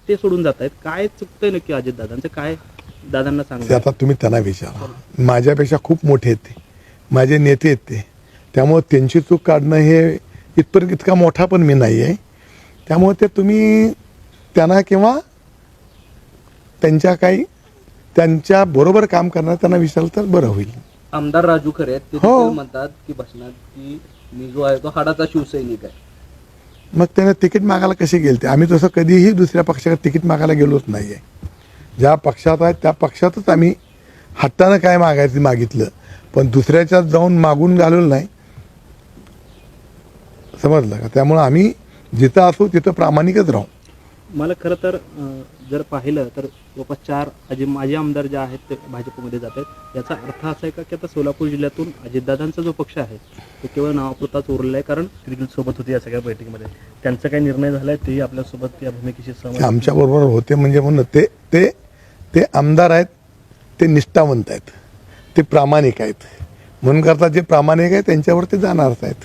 ते सोडून जात आहेत. काय चुकतंय नक्की अजितदादांचं? काय दादांना ते सांगा. आता तुम्ही त्यांना विचारा. माझ्यापेक्षा खूप मोठे आहेत ते, माझे नेते आहेत ते. त्यामुळे त्यांची चूक काढणं हे इथपर्यंत इतका मोठा पण मी नाही आहे. त्यामुळे ते तुम्ही त्यांना किंवा त्यांच्या बरोबर काम करणार त्यांना विचारलं तर बरं होईल. आमदार राजू खरे आहेत, ते हो. देखील म्हणतात की भाषणात की मी जो आहे तो हाडाचा शिवसैनिक आहे. मग त्याने तिकीट मागायला कसे गेलते? आम्ही तसं कधीही दुसऱ्या पक्षाकडे तिकीट मागायला गेलोच नाही आहे. ज्या पक्षात आहे त्या पक्षातच आम्ही हट्टानं काय मागायचं मागितलं, पण दुसऱ्याच्यात जाऊन मागून घालवलं नाही. समजलं का? त्यामुळं आम्ही जिथं असू तिथं प्रामाणिकच राहू. मला खरं तर जर पाहिलं तर जवळपास 4 माजी आमदार जे आहेत ते भाजपमध्ये जात आहेत. याचा अर्थ असा आहे का की आता सोलापूर जिल्ह्यातून अजितदादांचा जो पक्ष आहे तो केवळ नावापुरताच उरलेला आहे? कारण देखील सोबत होते या सगळ्या बैठकीमध्ये, त्यांचा काही निर्णय झाला आहे तेही आपल्यासोबत या भूमिकेशी सहमत ते आमच्याबरोबर होते म्हणजे म्हणून ते आमदार आहेत, ते निष्ठावंत आहेत, ते प्रामाणिक आहेत. म्हणून करता जे प्रामाणिक आहे त्यांच्यावर ते जाणारच आहेत.